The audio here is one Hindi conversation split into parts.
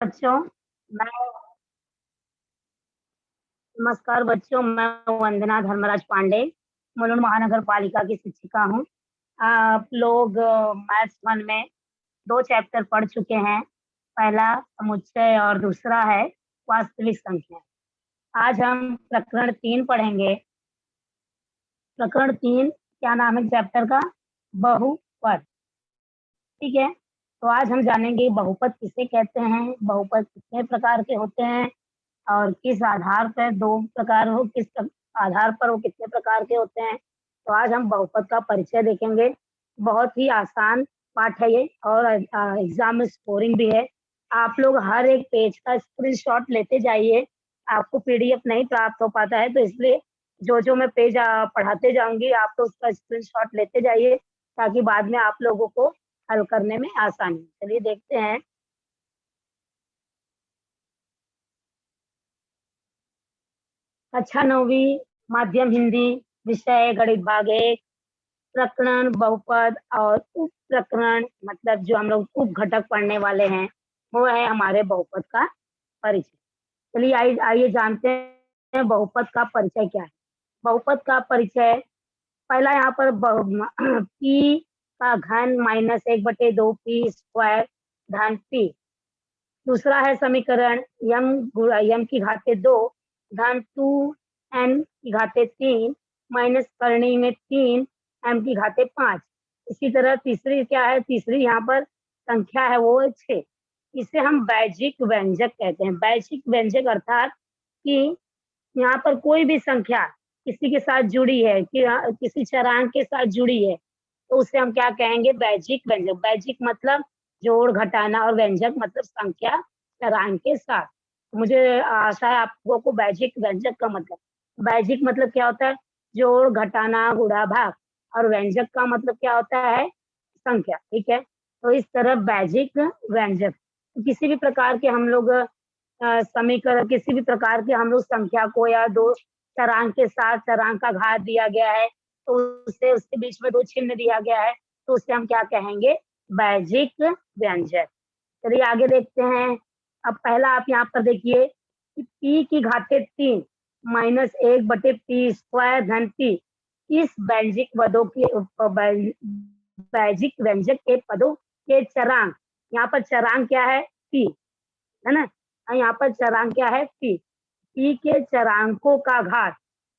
बच्चों मैं नमस्कार बच्चों, मैं वंदना धर्मराज पांडे, मुलुंड महानगर पालिका की शिक्षिका हूँ। आप लोग मैथ्स 1 में 2 चैप्टर पढ़ चुके हैं। पहला समुच्चय और दूसरा है वास्तविक संख्या। आज हम प्रकरण 3 पढ़ेंगे। प्रकरण 3 क्या नाम है चैप्टर का? बहुपद। ठीक है, तो आज हम जानेंगे बहुपद किसे कहते हैं, बहुपद कितने प्रकार के होते हैं और किस आधार पर 2 प्रकार हो, आधार पर वो कितने प्रकार के होते हैं। तो आज हम बहुपद का परिचय देखेंगे। बहुत ही आसान पाठ है ये और एग्जाम में स्कोरिंग भी है। आप लोग हर एक पेज का स्क्रीनशॉट लेते जाइए। आपको पीडीएफ नहीं प्राप्त हो पाता है, तो इसलिए जो मैं पेज पढ़ाते जाऊंगी, आप तो उसका स्क्रीनशॉट लेते जाइए ताकि बाद में आप लोगों को हल करने में आसानी हो। चलिए देखते हैं। कक्षा 9वीं माध्यम हिंदी, विषय गणित भाग 1, प्रकरण बहुपद और उप प्रकरण, मतलब जो हम लोग उप घटक पढ़ने वाले हैं, वो है हमारे बहुपद का परिचय। चलिए आइए आइए जानते हैं बहुपद का परिचय क्या है। बहुपद का परिचय, पहला यहाँ पर पी का घन माइनस 1/2 पी स्क्वायर धन पी। दूसरा है समीकरण यम की घाते 2 धन 2n की घाते 3 माइनस करनी में 3 m की घाते 5। इसी तरह तीसरी क्या है, तीसरी यहाँ पर संख्या है वो है 6। इसे हम बैजिक व्यंजक कहते हैं। बैजिक व्यंजक अर्थात कि यहाँ पर कोई भी संख्या किसी के साथ जुड़ी है कि किसी चरांक के साथ जुड़ी है, तो उसे हम क्या कहेंगे? बैजिक व्यंजक। बैजिक मतलब जोड़ घटाना और व्यंजक मतलब संख्या चरांक के साथ। मुझे आशा है आप लोगों को बैजिक व्यंजक का मतलब, बैजिक मतलब क्या होता है? जोड़ घटाना गुणा भाग, और व्यंजक का मतलब क्या होता है? संख्या। ठीक है, तो इस तरह बैजिक व्यंजक किसी भी प्रकार के हम लोग समीकरण, किसी भी प्रकार के हम लोग संख्या को या दो चरांक के साथ चरांक का घात दिया गया है, तो उससे उसके बीच में 2 चिन्ह दिया गया है, तो उसे हम क्या कहेंगे? बैजिक व्यंजक। चलिए आगे देखते हैं। अब पहला आप यहाँ पर देखिए कि पी की घाते 3 माइनस 1/p स्क्वायर धन पी। इस बैजिक पदों के बैजिक व्यंजक के पदों के चरांक, यहाँ पर चरांक क्या है? पी है ना। यहाँ पर चरांक क्या है? पी। पी के चरांकों का घात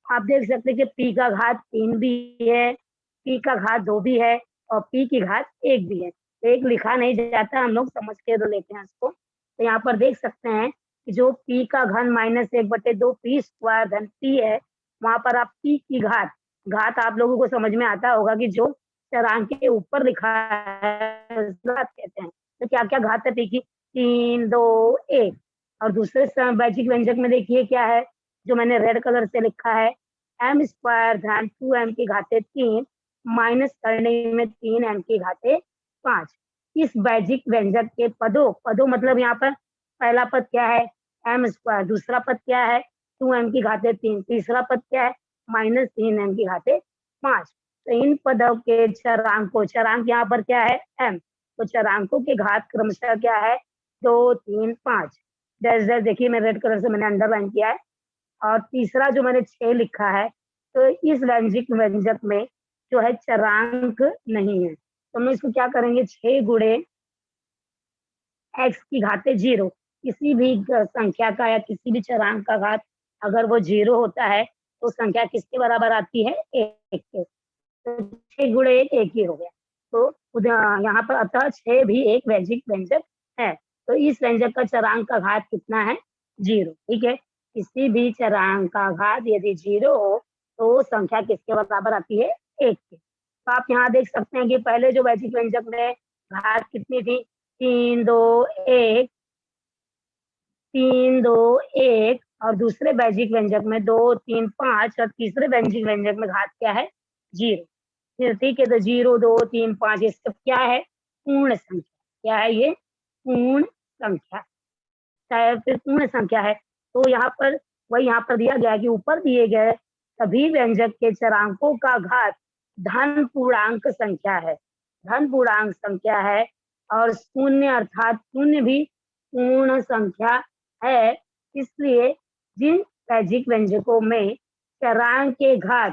आप देख सकते हैं कि पी का घात 3 भी है, पी का घात 2 भी है और पी की घात 1 भी है। तो एक लिखा नहीं जाता, हम लोग समझ के तो लेते हैं इसको। तो यहाँ पर देख सकते हैं कि जो पी का घन माइनस 1/2 पी स्क्वायर धन पी है, वहां पर आप पी की घात, घात आप लोगों को समझ में आता होगा कि जो चरांक के ऊपर लिखा है घात कहते हैं। तो क्या क्या घात है पी की? 3, 2, 1। और दूसरे बैजिक व्यंजक में देखिए क्या है, जो मैंने रेड कलर से लिखा है, एम स्क्वायर धन 2m की घाते 3 माइनस करने में 3m की घाते 5। इस बैजिक व्यंजक के पदों मतलब यहाँ पर पहला पद क्या है? M square. दूसरा पद क्या है? 2m की घाते 3। तीसरा पद क्या है? माइनस 3m की घाते 5। तो इन पदों के चरांकों, चरांक यहाँ पर क्या है? m, तो चरांकों के घात क्रमशः क्या है? 2, 3, 5। जैसे देखिए मैं रेड कलर से मैंने अंडरलाइन किया है। और तीसरा जो मैंने 6 लिखा है, तो इस व्यंजक व्यंजक में जो है चरांक नहीं है, तो हम इसको क्या करेंगे? 6 गुणे एक्स की घाते 0। किसी भी संख्या का या किसी भी चरांक का घात अगर वो 0 होता है, तो संख्या किसके बराबर आती है? 1 के। तो 6 गुणे 1 1 ही हो गया। तो यहाँ पर अतः 6 भी एक वैजिक व्यंजक है। तो इस व्यंजक का चरांक का घात कितना है? 0। ठीक है, किसी भी चरांक का घात यदि 0 हो, तो संख्या किसके बराबर आती है? 1 के। तो आप यहाँ देख सकते हैं कि पहले जो वैजिक व्यंजक में घात कितनी थी? 3, 2, 1, 3, 2, 1। और दूसरे वैजिक व्यंजक में 2, 3, 5 और तीसरे वैजिक व्यंजक में घात क्या है? 0। ठीक है, तो 0, 2, 3, 5 ये सब क्या है? पूर्ण संख्या। क्या है ये? पूर्ण संख्या। चाहे फिर पूर्ण संख्या है, तो यहाँ पर वही यहाँ पर दिया गया है कि ऊपर दिए गए सभी व्यंजक के चरांकों का घात धन पूर्णांक संख्या है। धन पूर्णांक संख्या है और शून्य अर्थात शून्य भी पूर्ण संख्या है, इसलिए जिन वैजिक व्यंजकों में चरांक के घात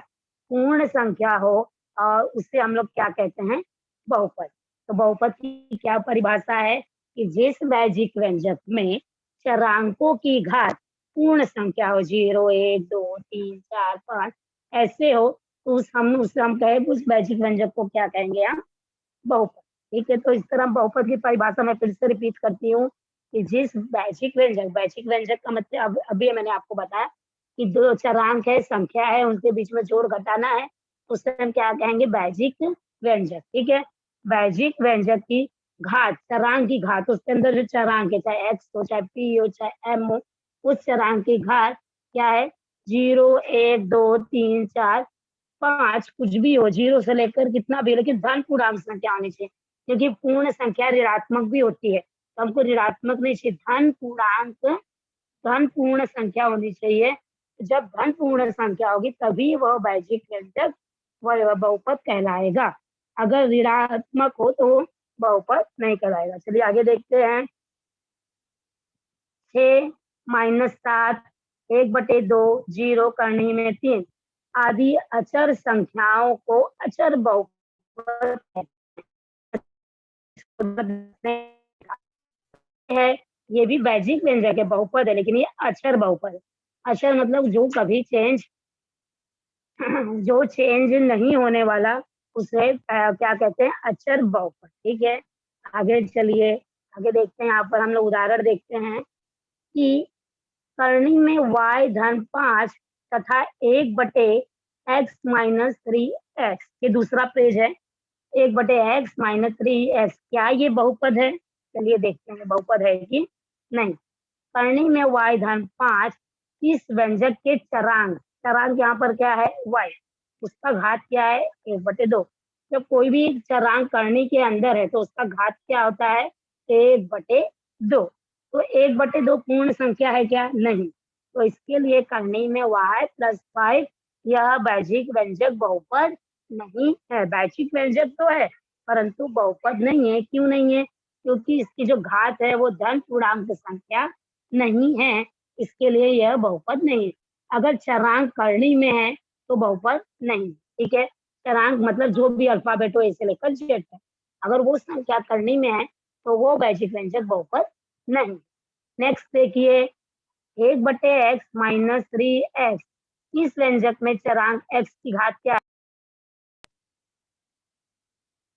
पूर्ण संख्या हो और उसे हम लोग क्या कहते हैं, बहुपद। तो बहुपद की क्या परिभाषा है कि जिस वैजिक व्यंजक में चरांकों की घात पूर्ण संख्या हो, 0, 1, 2, 3, 4, 5 ऐसे हो, तो उसे हम कहे उस वैजिक व्यंजक को क्या कहेंगे हम, बहुपद। ठीक है, तो इस तरह बहुपद की परिभाषा मैं फिर से रिपीट करती हूँ कि जिस वैश्विक व्यंजक का मतलब अभी मैंने आपको बताया कि दो चरांक है, संख्या है, उनके बीच में जोड़ घटाना है, उससे हम क्या कहेंगे, वैश्विक व्यंजक। ठीक है, वैश्विक व्यंजक की घात, चरांक की घात, उसके अंदर जो चरांक है, चाहे एक्स हो, चाहे पी हो, चाहे एम हो, उस चरांक की घात क्या है, 0, 1, 2, 3, 4, 5 कुछ भी हो, 0 से लेकर कितना भी, लेकिन धन पूर्णांक संख्या होनी चाहिए, क्योंकि पूर्ण संख्या ऋणात्मक भी होती है, तो हमको ऋणात्मक नहीं चाहिए, धन पूर्ण संख्या होनी चाहिए। जब धन पूर्ण संख्या होगी तभी वह वैश्विक व्यंजक वह बहुपद कहलाएगा। अगर ऋणात्मक हो तो बहुपद नहीं कहलाएगा। चलिए आगे देखते हैं। 6 माइनस 7 1/2 0 करनी में 3 आदि अचर संख्याओं को अचर बहुपद है। ये भी वैश्विक व्यंजक है, बहुपद है, लेकिन ये अचर बहुपद है। अचर मतलब जो कभी चेंज जो चेंज नहीं होने वाला, उसे क्या कहते हैं, अचर बहुपद। ठीक है, आगे चलिए, आगे देखते हैं। यहाँ पर हम लोग उदाहरण देखते हैं कि करनी में y धन 5 तथा 1/x-3x, ये दूसरा पेज है, 1/x-3x, क्या ये बहुपद है? चलिए देखते हैं बहुपद है कि नहीं। करनी में y धन 5 इस व्यंजक के चरांक यहाँ पर क्या है, y, उसका घात क्या है, 1/2। जब कोई भी चरांक करनी के अंदर है तो उसका घात क्या होता है, 1/2। तो 1/2 पूर्ण संख्या है क्या, नहीं। तो इसके लिए करनी में y + 5 यह वैश्विक व्यंजक बहुपद नहीं है। वैश्विक व्यंजक तो है परंतु बहुपद नहीं है। क्यों नहीं है? क्योंकि इसकी जो घात है वो धन पूर्णांक संख्या नहीं है, इसके लिए यह बहुपद नहीं है। अगर चरांक करनी में है तो बहुपद नहीं। ठीक है, चरांक मतलब जो भी अल्फाबेट हो, ए से लेकर जेड तक, अगर वो संख्या करनी में है तो वो वैश्विक व्यंजक बहुपद नहीं। नेक्स्ट देखिए, 1/x-3x इस व्यंजक में चरांक x की घात क्या है?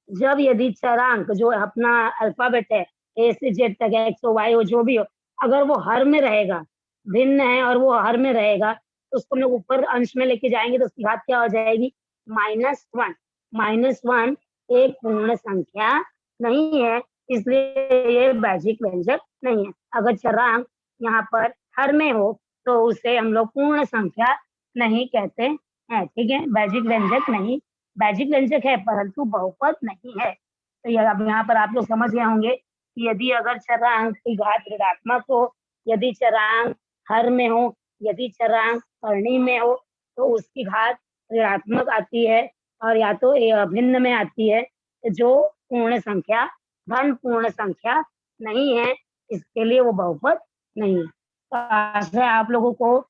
जब यदि चरांक जो अपना अल्फाबेट है, ए से जेड तक है, एक्स हो, वाई हो, जो भी हो, अगर वो हर में रहेगा, भिन्न है और वो हर में रहेगा, तो उसको हम लोग ऊपर अंश में लेके जाएंगे तो उसकी घात क्या हो जाएगी, -1। -1 एक पूर्ण संख्या नहीं है, इसलिए ये वैश्विक व्यंजक नहीं है। अगर चरांक यहाँ पर हर में हो तो उसे हम लोग पूर्ण संख्या नहीं कहते हैं। ठीक है, वैश्विक व्यंजक नहीं, वैश्विक व्यंजक है परंतु बहुपद नहीं है। तो ये अब यहाँ पर आप लोग समझ गए होंगे कि यदि अगर चरांक की घात ऋणात्मक हो, यदि चरांक हर में हो, यदि चरांक करनी में हो, तो उसकी घात ऋणात्मक आती है और या तो भिन्न में आती है, जो पूर्ण संख्या, धन पूर्ण संख्या नहीं है, इसके लिए वो बहुपद नहीं है। तो आशा है आप लोगों को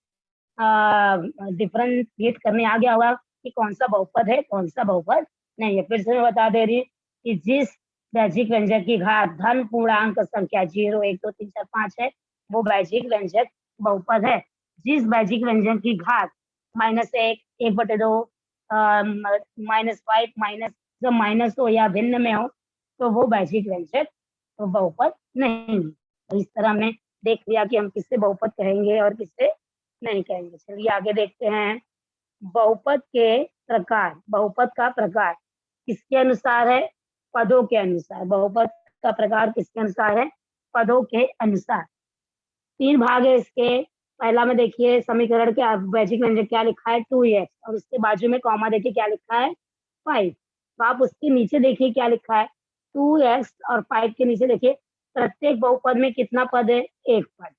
डिफरेंशिएट करने आ गया होगा कि कौन सा बहुपद है, कौन सा बहुपद नहीं है। फिर से मैं बता दे रही हूँ कि जिस वैश्विक व्यंजक की घात धन पूर्णांक संख्या 0, 1, 2, 3, 4, 5 है, वो वैश्विक व्यंजक बहुपद है। जिस वैश्विक व्यंजक की घात -1, 1/2, -5, जब माइनस हो या भिन्न में हो, तो वो वैश्विक व्यंजक तो बहुपद नहीं है। तो इस तरह हमने देख लिया कि हम किससे बहुपद कहेंगे और किससे नहीं कहेंगे। चलिए आगे देखते हैं। बहुपद के प्रकार, बहुपद का प्रकार किसके अनुसार है, पदों के अनुसार। बहुपद का प्रकार किसके अनुसार है, पदों के अनुसार। 3 भाग है इसके। पहला में देखिए समीकरण के वैश्विक व्यंजक क्या लिखा है, 2x, और उसके बाजू में कॉमा देखिए क्या लिखा है, 5। तो आप उसके नीचे देखिए क्या लिखा है, 2x और 5 के नीचे देखिए प्रत्येक बहुपद में कितना पद है, एक पद।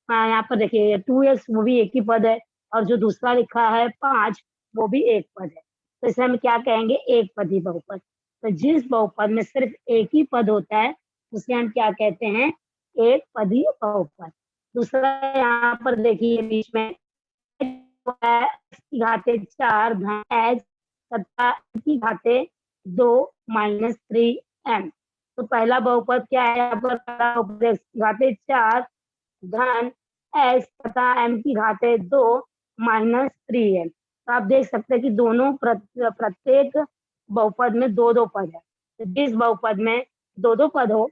हाँ, यहाँ पर देखिए 2x वो भी एक ही पद है और जो दूसरा लिखा है 5 वो भी एक पद है। तो इसे हम क्या कहेंगे, एक पदी बहुपद। तो जिस बहुपद में सिर्फ एक ही पद होता है उसे हम क्या कहते हैं, एक पदी बहुपद। दूसरा यहाँ पर देखिए बीच में x की घाते 4 धन h तथा की घाते 2 माइनस 3m। तो पहला बहुपद क्या है? यहाँ पर पहला बहुपद x की घाते 4 धन x तथा m की घाते 2 माइनस 3m। तो आप देख सकते हैं कि दोनों प्रत्येक बहुपद में दो दो पद है। तो जिस बहुपद में दो दो पद हो,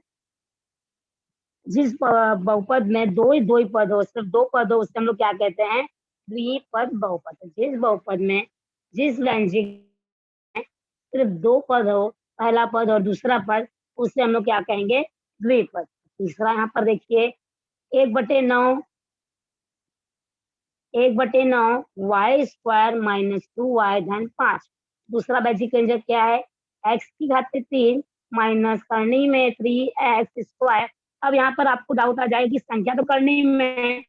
जिस बहुपद में दो ही पद हो, सिर्फ दो पद हो, उससे हम लोग क्या कहते हैं? द्विपद बहुपद। जिस बहुपद में जिस व्यंजक में सिर्फ दो पद हो, पहला पद और दूसरा पद, उससे हम लोग क्या कहेंगे? द्विपद। तीसरा यहाँ पर देखिए 1/9 वाई स्क्वायर माइनस 2y धन 5। दूसरा बेसिक व्यंजक क्या है? x की घाते 3 माइनस करनी में 3x स्क्वायर। अब यहाँ पर आपको डाउट आ जाए कि संख्या तो करनी में,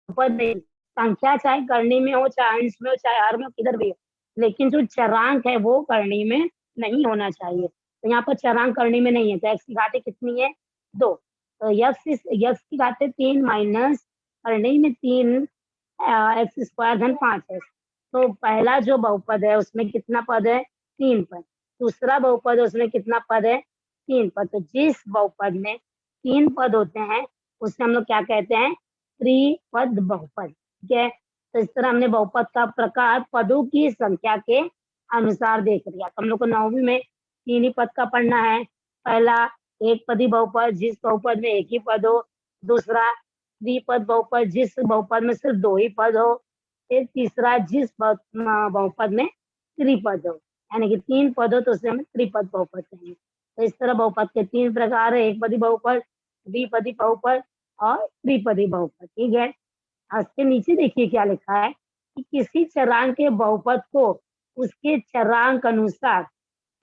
पद नहीं, संख्या चाहे करनी में हो, चाहे अंश में हो, चाहे हर में हो, किधर भी हो, लेकिन जो चरांक है वो करनी में नहीं होना चाहिए। तो यहाँ पर चरांक करनी में नहीं है, तो x की घाते कितनी है? 2। तो x की घाते 3 माइनस करनी में 3 x स्क्वायर धन 5 है। तो पहला जो बहुपद है उसमें कितना पद है? 3 पद। दूसरा बहुपद है उसमें कितना पद है? 3 पद। तो जिस बहुपद में 3 पद होते हैं उससे हम लोग क्या कहते हैं? त्रिपद बहुपद। ठीक है, तो इस तरह हमने बहुपद का प्रकार पदों की संख्या के अनुसार देख लिया। तो हम लोग को 9वीं में 3 ही पद का पढ़ना है। पहला एक पदी बहुपद, जिस बहुपद में एक ही पद हो। दूसरा द्विपद बहुपद, जिस बहुपद में सिर्फ दो ही पद हो। फिर तीसरा जिस बहुपद में त्रिपद हो, यानी कि 3 पद हो तो उसे हम त्रिपद बहुपद कहेंगे। तो इस तरह बहुपद के 3 प्रकार है, एक पदी बहुपद, द्विपदी बहुपद और त्रिपदी बहुपद। ठीक है, इसके नीचे देखिए क्या लिखा है कि किसी चरांक के बहुपद को उसके चरांक अनुसार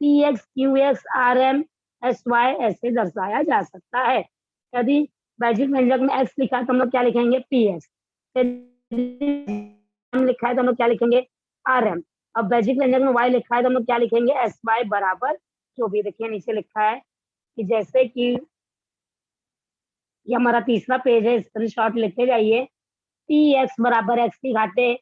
px, qx, rm, sy ऐसे दर्शाया जा सकता है। यदि वैजिक व्यंजक में x लिखा है तो हम लोग क्या लिखेंगे? px। लिखा है तो हम लोग क्या लिखेंगे? rm। अब वैजिक व्यंजक में y लिखा है तो हम लोग क्या लिखेंगे? sy बराबर जो भी। देखिए नीचे लिखा है कि जैसे कि ये हमारा तीसरा पेज है, स्क्रीनशॉट लेते जाइए। पी एक्स बराबर एक्स की घाते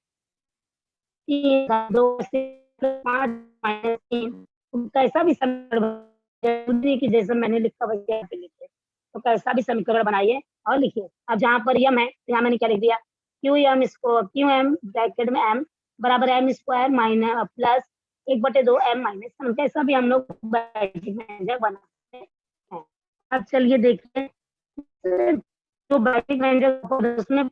3 2 से 5 माइनस 3। कैसा भी समीकरण कि जैसे मैंने लिखा वैसे यहाँ पे लिखे, तो कैसा भी समीकरण बनाइए और लिखिए। अब जहाँ पर यम है, यहाँ मैंने क्या लिख दिया? क्यू एम ब्रैकेट में एम बराबर M square minus plus 1/2 M minus M. कैसा भी हम लोग बनाते हैं। अब चलिए देखिए, जो बैठिक व्यंजक उसमें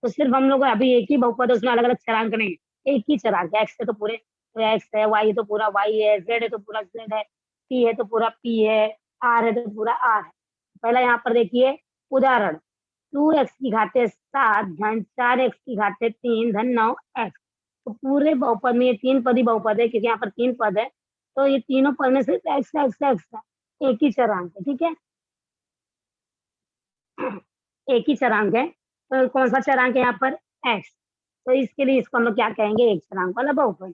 तो सिर्फ हम लोग अभी एक ही बहुपद है, उसमें अलग अलग चरांक नहीं है, एक ही चरांक है। एक्स है तो पूरे एक्स है, वाई है तो पूरा वाई है, जेड है तो पूरा जेड है, पी है तो पूरा पी है, आर है तो पूरा आर है। पहला यहाँ पर देखिए उदाहरण, 2x की घाते 7 धन 4x की घाते 3 धन 9x। तो पूरे बहुपद में ये 3 पदी बहुपद है, क्योंकि यहाँ पर 3 पद है, तो ये तीनों पद में सिर्फ एक्स एक्स एक्स है, एक ही चरांक है। ठीक है, एक ही चरांक है, तो कौन सा चरांक है यहाँ पर? एक्स। तो इसके लिए इसको हम लोग क्या कहेंगे? एक चरांक वाला बहुपद।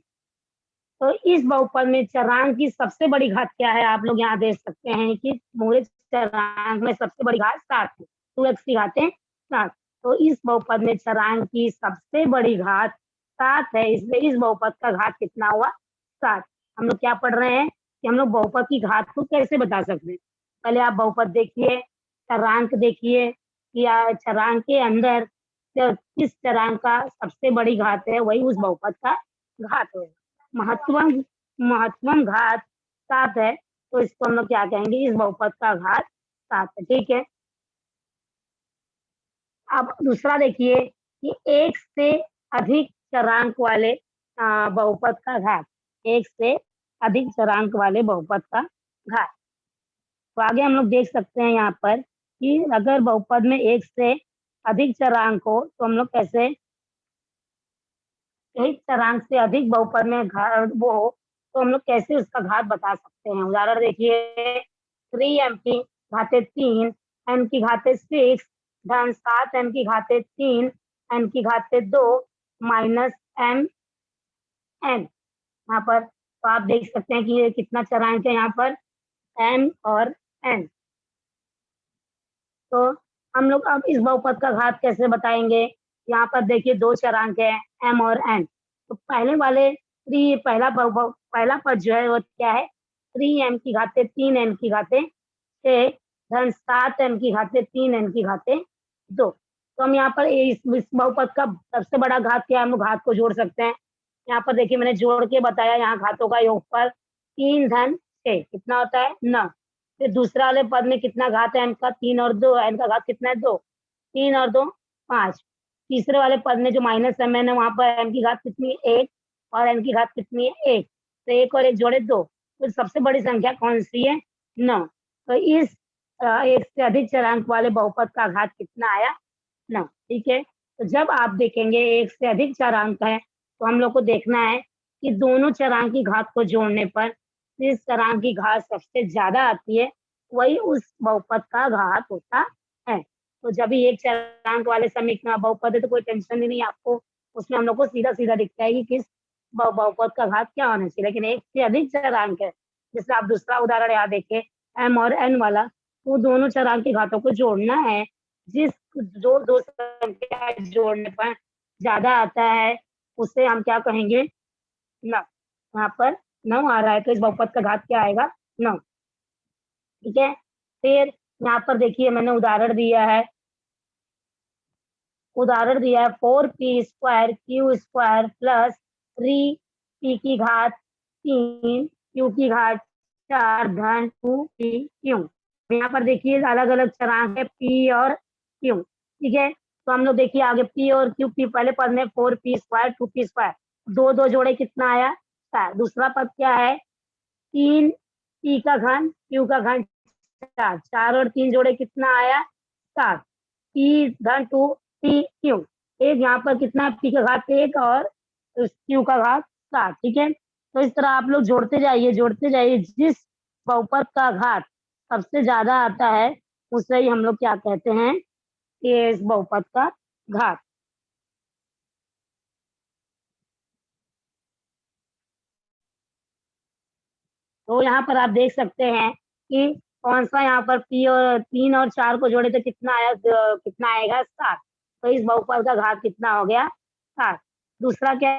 तो इस बहुपद में चरांक की सबसे बड़ी घात क्या है? आप लोग यहाँ देख सकते हैं कि पूरे चरांक में सबसे बड़ी घात 7 है, 2x की घातें 7। तो इस बहुपद में चरांक की सबसे बड़ी घात 7 है, इसलिए इस बहुपद का घात कितना हुआ? 7। हम लोग क्या पढ़ रहे हैं कि हम लोग बहुपद की घात को कैसे बता सकते हैं? पहले आप बहुपद देखिए, चरांक देखिए कि चरांक के अंदर किस चरांक का सबसे बड़ी घात है, वही उस बहुपद का घात है। महत्वम महत्वम घात 7 है, तो इसको हम लोग क्या कहेंगे? इस बहुपद का घात 7 है। ठीक है, अब दूसरा देखिए कि एक से अधिक चरांक वाले बहुपद का घात, एक से अधिक चरांक वाले बहुपद का घात। तो आगे हम लोग देख सकते हैं यहाँ पर कि अगर बहुपद में एक से अधिक चरांक हो तो हम लोग कैसे, एक चरांक से अधिक बहुपद में वो हो तो हम लोग कैसे उसका घात बता सकते हैं? उदाहरण देखिए, 3m की घाते 3 m की घाते 6 धन 7m की घाते 3 m की घाते 2 माइनस m n। यहाँ पर तो आप देख सकते हैं कि ये कितना चरांक है यहाँ पर, m और n। तो हम लोग अब इस बहुपद का घात कैसे बताएंगे? यहाँ पर देखिए दो चरांक है m और n। तो पहले वाले पहला पद जो है वो क्या है, 3m की घाते 3n की घाते 6 धन 7m की घाते 3n की घाते 2। तो हम यहाँ पर इस बहुपद का सबसे बड़ा घात क्या है, हम लोग घात को जोड़ सकते हैं। यहाँ पर देखिए मैंने जोड़ के बताया, यहाँ घातों का योगफल 3 धन 6 कितना होता है 9। फिर दूसरा वाले पद में कितना घात है, n का 3 और 2, n का घात कितना है 2, 3 और 2 5। तीसरे वाले पद में जो माइनस है मैंने वहां पर n की घात कितनी है 1 और n की घात कितनी है 1, तो 1 और 1 जोड़े 2। तो सबसे बड़ी संख्या कौन सी है 9। तो इस एक से अधिक चरांक वाले बहुपद का घात कितना आया 9। ठीक है, तो जब आप देखेंगे एक से अधिक चरांक है तो हम लोग को देखना है कि दोनों चरांक की घात को जोड़ने पर जिस चरांक की घात सबसे ज्यादा आती है वही उस बहुपद का घात होता है। तो जब भी एक चरांक वाले समीकरण बहुपद है तो कोई टेंशन ही नहीं आपको, उसमें हम लोग को सीधा सीधा दिखता है कि किस बहुपद का घात क्या होना चाहिए। लेकिन एक से अधिक चरांक है, जैसे आप दूसरा उदाहरण यहाँ देखें m और n वाला, तो दोनों चरांक की घातों को जोड़ना है। जिस जो दो संख्या जोड़ने पर ज्यादा आता है उसे हम क्या कहेंगे 9। यहाँ पर 9 आ रहा है तो इस बहुपद का घात क्या आएगा 9। ठीक है, फिर यहाँ पर देखिए मैंने उदाहरण दिया है 4p² q² प्लस 3p की घात 3 q की घात 4 धन 2p q। यहाँ पर देखिए अलग अलग चरांक है p और q। ठीक है, तो हम लोग देखिए आगे p और q, p पहले पद में 4p² 2p², दो दो जोड़े कितना आया 4। दूसरा पद क्या है 3 p का घन q का घन 4, 4 और 3 जोड़े कितना आया 7 p धन 2 p q। एक यहाँ पर कितना p का घात 1 और q का घात 7। ठीक है, तो इस तरह आप लोग जोड़ते जाइए जिस बहुपद का घात सबसे ज्यादा आता है उसे ही हम लोग क्या कहते हैं, ये इस बहुपद का घात। तो यहाँ पर आप देख सकते हैं कि कौन सा यहाँ पर p और 3 और 4 को जोड़े तो कितना आया, कितना आएगा 7। तो इस बहुपद का घात कितना हो गया 7। दूसरा क्या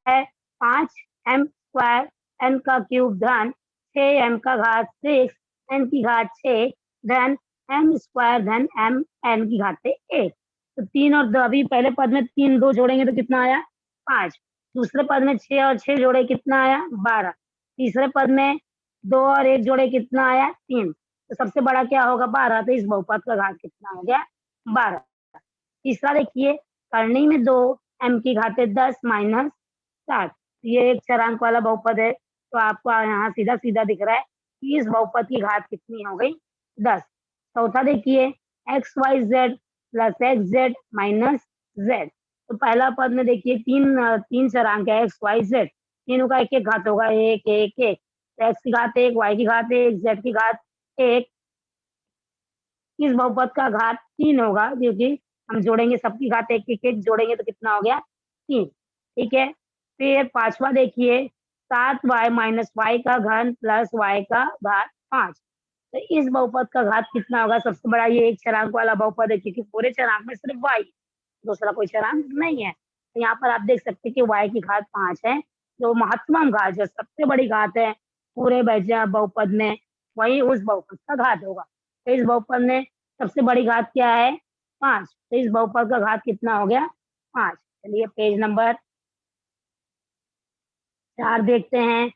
है 5m² n का क्यूब धन 6m का घात 6 n की घात 6 धन m² धन m n की घात 1। तो 3 और 2, अभी पहले पद में 3 2 जोड़ेंगे तो कितना आया 5। दूसरे पद में 6 और 6 जोड़े कितना आया 12। तीसरे पद में 2 और 1 जोड़े कितना आया 3। तो सबसे बड़ा क्या होगा 12, तो इस बहुपद का घात कितना हो गया 12। तीसरा देखिए करनी में 2 m की घाते 10 माइनस 7, ये एक चरांक वाला बहुपद है। तो आपको यहाँ सीधा सीधा दिख रहा है कि इस बहुपद की घात कितनी हो गई 10। चौथा देखिए xyz plus xz minus z। तो पहला पद में देखिए तीन चरांक है xyz, तीनों का एक एक घात होगा 1 1 1। x की घात 1, y की घात 1, z की घात 1। इस बहुपद का घात 3 होगा क्योंकि हम जोड़ेंगे सबकी घात 1 1 1 जोड़ेंगे तो कितना हो गया 3। ठीक है, फिर पांचवा देखिए 7y माइनस वाई का घन प्लस वाई का घात 5। तो इस बहुपद का घात कितना होगा, सबसे बड़ा ये एक चरांक वाला बहुपद है क्योंकि पूरे चरांक में सिर्फ y, दूसरा कोई चरांक नहीं है। तो यहाँ पर आप देख सकते हैं कि y की घात 5 है, जो महत्तम घात जो सबसे बड़ी घात है पूरे बहुपद में, वही उस बहुपद का घात होगा। तो इस बहुपद में सबसे बड़ी घात क्या है 5, तो इस बहुपद का घात कितना हो गया 5। चलिए पेज नंबर 4 देखते हैं,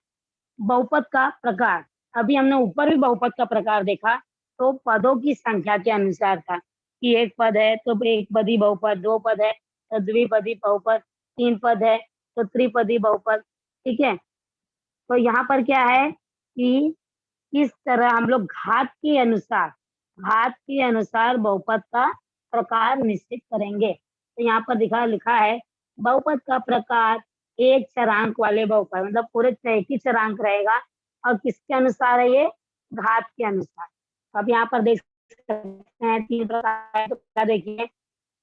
बहुपद का प्रकार। अभी हमने ऊपर भी बहुपद का प्रकार देखा तो पदों की संख्या के अनुसार था कि एक पद है तो एक पदी बहुपद, दो पद है तो द्विपदी बहुपद, तीन पद है तो त्रिपदी बहुपद। ठीक है, तो यहाँ पर क्या है कि किस तरह हम लोग घात के अनुसार बहुपद का प्रकार निश्चित करेंगे। तो यहाँ पर लिखा है बहुपद का प्रकार एक चरांक वाले बहुपद, मतलब पूरे एक ही चरांक रहेगा और किसके अनुसार है ये घात के अनुसार। अब यहाँ पर देख सकते हैं 3 प्रकार है, तो क्या देखिए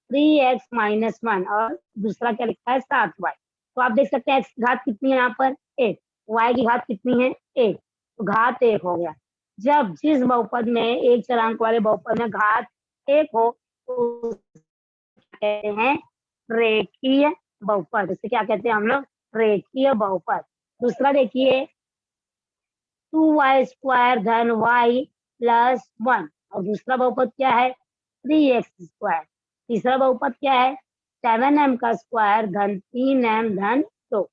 3x माइनस 1 और दूसरा क्या लिखा है 7y। तो आप देख सकते हैं x की घात कितनी है यहाँ पर 1, y की घात कितनी है 1, तो घात 1 हो गया। जब जिस बहुपद में एक चरांक वाले बहुपद में घात 1 हो तो कहते हैं रेखीय बहुपद। इसे क्या कहते हैं हम लोग? रेखीय बहुपद। दूसरा देखिए 2y² धन y प्लस 1 और दूसरा बहुपद क्या है 3x²। तीसरा बहुपद क्या है 7m का स्क्वायर धन 3m धन 2। तो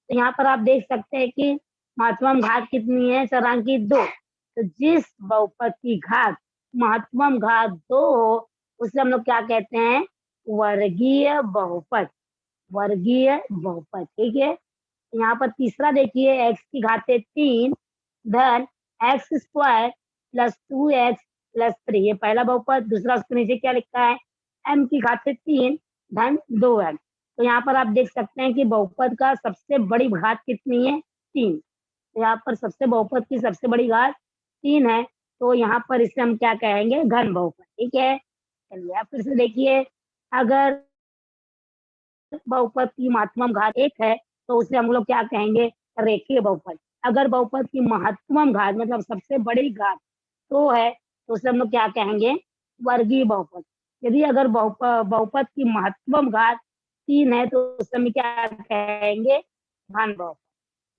यहाँ पर आप देख सकते हैं कि महत्तम घात कितनी है चरांक की 2। तो जिस बहुपद की घात महत्तम घात 2 हो उसे हम लोग क्या कहते हैं? वर्गीय बहुपद। वर्गीय बहुपद, ठीक है। यहाँ पर तीसरा देखिए x की घातें 3 धन x² प्लस 2x प्लस 3, ये पहला बहुपद। दूसरा उसके नीचे क्या लिखा है m की घातें 3 धन 2m। तो यहाँ पर आप देख सकते हैं कि बहुपद का सबसे बड़ी घात कितनी है 3। तो यहाँ पर बहुपद की सबसे बड़ी घात 3 है, तो यहाँ पर इसे हम क्या कहेंगे? घन बहुपद, ठीक है। चलिए आप फिर से देखिए, अगर बहुपद की महत्तम घात 1 है तो उसे हम लोग क्या कहेंगे? रेखीय बहुपद। अगर बहुपद की महत्तम घात मतलब सबसे बड़ी घात 2 है तो उसे हम लोग क्या कहेंगे? वर्गीय बहुपद। यदि अगर बहुपद की महत्तम घात 3 है तो उसे हम क्या कहेंगे? घन बहुपद।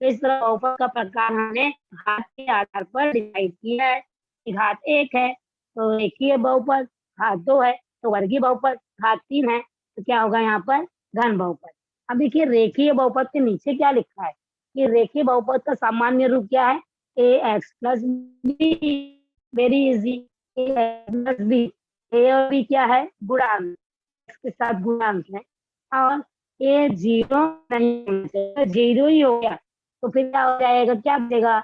तो इस तरह बहुपद का प्रकार हमने घात के आधार पर डिसाइड किया है कि घात 1 है तो रेखीय बहुपद, घात 2 है तो वर्गीय बहुपद, घात 3 है तो क्या होगा यहाँ पर? घन बहुपद। अब देखिए रेखीय बहुपद के नीचे क्या लिखा है कि रेखीय बहुपद का सामान्य रूप क्या है? ax plus b. Very easy. a plus b, a और बी क्या है? गुणांक, x के साथ गुणांक है और a 0 नहीं होना चाहिए, 0 ही हो गया तो फिर क्या हो जाएगा? क्या बचेगा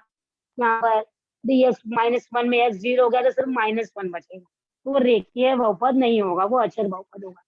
यहाँ पर? 3x-1 में x 0 हो गया तो सिर्फ -1 बचेगा, तो वो रेखीय बहुपद नहीं होगा, वो अचर बहुपद होगा।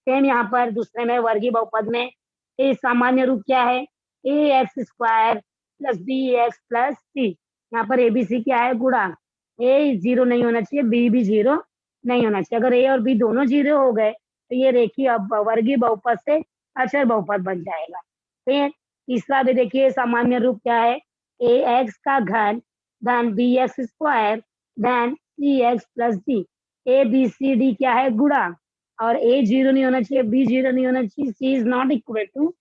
सेम यहाँ पर दूसरे में वर्गीय बहुपद में ए सामान्य रूप क्या है? ax² plus bx plus c। यहाँ पर ए बी सी क्या है? गुणांक। ए 0 नहीं होना चाहिए, बी भी 0 नहीं होना चाहिए। अगर ए और बी दोनों 0 हो गए तो ये रेखीय वर्गीय बहुपद से अचर बहुपद बन जाएगा। फिर तीसरा भी देखिए सामान्य रूप क्या है? ax का घन धन bx² धन cx plus d। A B C D क्या है? गुणांक और a 0 नहीं होना चाहिए, b 0 नहीं होना चाहिए, c is not equal to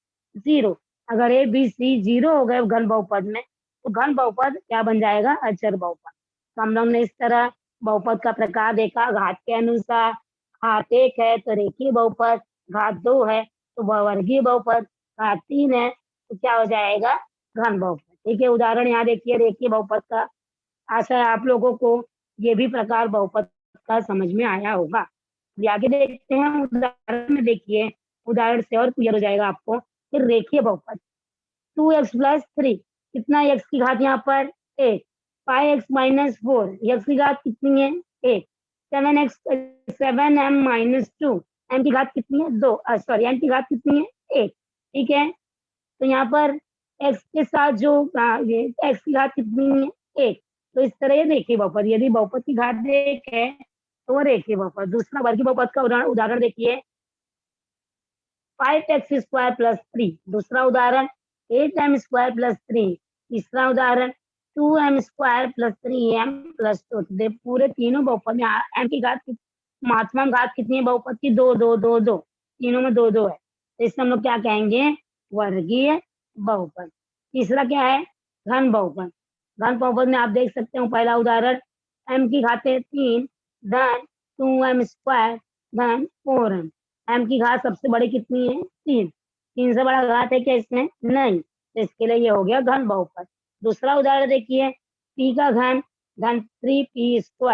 0। अगर a b c 0 हो गए घन बहुपद में तो घन बहुपद क्या बन जाएगा? अचर बहुपद। तो हम लोग ने इस तरह बहुपद का प्रकार देखा घात के अनुसार। घात 1 है तो रेखीय बहुपद, घात 2 है तो वर्गीय बहुपद, घात 3 है तो क्या हो जाएगा? घन बहुपद। ठीक है, उदाहरण यहाँ देखिए रेखीय बहुपद का। आशा है आप लोगों को ये भी प्रकार बहुपद का समझ में आया होगा। अभी आगे देखते हैं उदाहरण में। देखिए उदाहरण से और क्लियर हो जाएगा आपको। फिर रेखीय बहुपद 2x प्लस 3, कितना x की घात यहाँ पर 1, 5x माइनस 4, x की घात कितनी है 1, 7m माइनस 2, m की घात कितनी है 2, सॉरी m की घात कितनी है 1। ठीक है, तो यहाँ पर x के साथ जो ये x की घात कितनी है 1, तो इस तरह ये रेखीय बहुपद। यदि बहुपद की घात 1 है तो वो रेखीय बहुपद। दूसरा वर्गीय बहुपद का उदाहरण देखिए 5x² प्लस 3। दूसरा उदाहरण 8m² प्लस 3। तीसरा उदाहरण 2m² प्लस 3m प्लस 2। पूरे तीनों बहुपद में m की घात महत्तम घात कितनी है बहुपद की? 2 2 2 2, तीनों में 2 2 है, तो इससे हम लोग क्या कहेंगे? वर्गीय बहुपद। तीसरा क्या है? घन बहुपद। घन बहुपद में आप देख सकते हो पहला उदाहरण m की घातें 3 धन 2m² धन 4m। m की घात सबसे बड़ी कितनी है 3, 3 से बड़ा घात है क्या इसमें? नहीं, तो इसके लिए ये हो गया घन बहुपद। दूसरा उदाहरण देखिए p का घन धन 3p², तो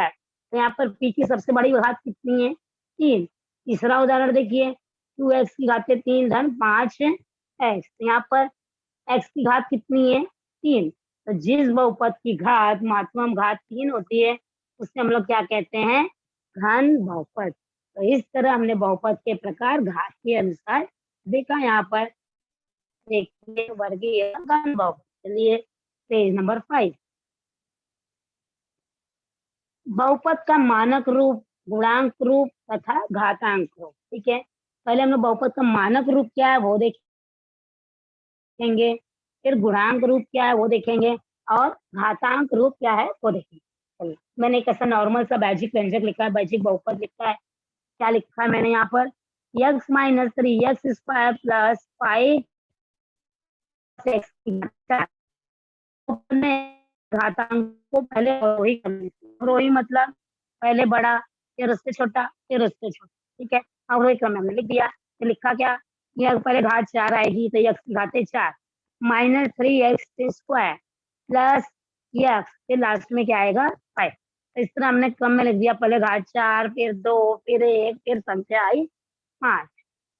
यहाँ पर p की सबसे बड़ी घात कितनी है 3। तीसरा उदाहरण देखिए 2x की घातें 3 धन 5x, तो यहाँ पर x की घात कितनी है 3। तो जिस बहुपद की घात महत्तम घात 3 होती है उसे हम लोग क्या कहते हैं? घन बहुपद। तो इस तरह हमने बहुपद के प्रकार घात के अनुसार देखा। यहाँ पर देखिए वर्गीय घन बहुपद। चलिए पेज नंबर 5। बहुपद का मानक रूप, गुणांक रूप तथा घातांक रूप। ठीक है, पहले हम लोग बहुपद का मानक रूप क्या है वो देखेंगे। फिर गुणांक रूप क्या है वो देखेंगे और घातांक रूप क्या है वो देखेंगे। चलिए, मैंने एक ऐसा नॉर्मल सा बैजिक व्यंजक लिखा है, बैजिक बहुपद लिखा है। क्या लिखा है मैंने यहाँ पर? x minus 3x² plus 5x। घातांक को पहले अवरोही कर लेते हैं। अवरोही मतलब पहले बड़ा, फिर उससे छोटा, फिर उससे छोटा। ठीक है, अवरोही क्रम में हमने लिख दिया। तो लिखा क्या? यह पहले घात 4 आएगी तो x की घातें 4 माइनस 3x² प्लस x, फिर लास्ट में क्या आएगा? 5। तो इस तरह हमने क्रम में लिख दिया, पहले घात 4, फिर 2, फिर 1, फिर संख्या आई 5।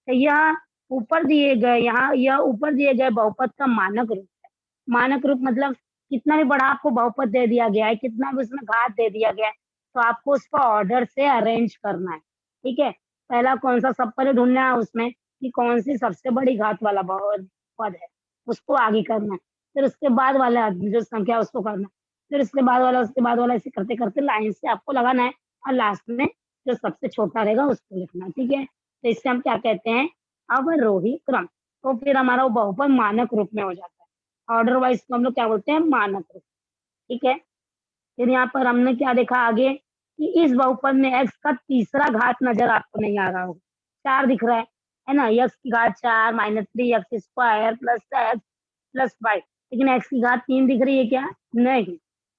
तो यह ऊपर दिए गए, यहाँ यह ऊपर दिए गए बहुपद का मानक रूप है। मानक रूप मतलब कितना भी बड़ा आपको बहुपद दे दिया गया है, कितना भी उसमें घात दे दिया गया है, तो आपको उसको ऑर्डर से अरेंज करना है। ठीक है, पहला कौन सा, सब पहले ढूंढना है उसमें कि कौन सी सबसे बड़ी घात वाला पद है, उसको आगे करना है। फिर उसके बाद वाला जो संख्या है उसको करना है, फिर उसके बाद वाला, उसके बाद वाला, ऐसे करते करते लाइन से आपको लगाना है और लास्ट में जो सबसे छोटा रहेगा उसको लिखना है। ठीक है, तो इससे हम क्या कहते हैं? अवरोही क्रम। तो फिर हमारा वो बहुपद मानक रूप में हो जाता है। ऑर्डर वाइज को हम लोग क्या बोलते हैं? मानक रूप। ठीक है, फिर यहाँ पर हमने क्या देखा आगे कि इस बहुपद में x का तीसरा घात नजर आपको नहीं आ रहा होगा, 4 दिख रहा है ना? x की घात 4 minus 3x² plus x plus 5, लेकिन x की घात 3 दिख रही है क्या? नहीं।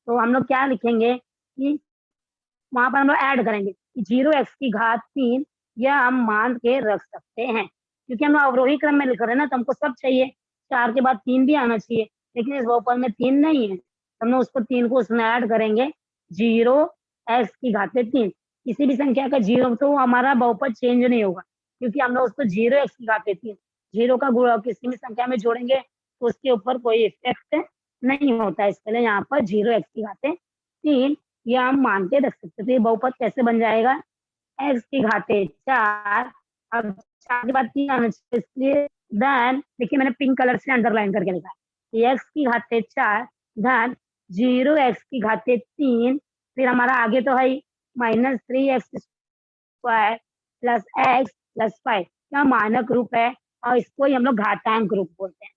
तो हम लोग क्या लिखेंगे कि वहां पर हम लोग ऐड करेंगे कि 0x की घात 3, यह हम मान के रख सकते हैं, क्योंकि हम अवरोही क्रम में लिख रहे हैं ना, तो हमको सब चाहिए, 4 के बाद 3 भी आना चाहिए, लेकिन इस बहुपद में 3 नहीं है, तो हम लोग उसको 3 को उसमें ऐड करेंगे। 0x की घातें 3, किसी भी संख्या का 0 तो हमारा बहुपद चेंज नहीं होगा, क्योंकि हम लोग उसको 0x की घातें 3, 0 का गुणा किसी भी संख्या में जोड़ेंगे तो उसके ऊपर कोई इफेक्ट नहीं होता है, इसके लिए यहाँ पर 0x की घातें 3 ये हम मान के रख सकते थे। बहुपद कैसे बन जाएगा? x की घातें 4, अब 4 के बाद 3 आना चाहिए, इसलिए देन देखिए मैंने पिंक कलर से अंडरलाइन करके लिखा है, x की घातें 4 देन 0x की घातें 3, फिर हमारा आगे तो है minus 3x² plus x plus 5, क्या मानक रूप है और इसको ही हम लोग घातांक रूप बोलते हैं।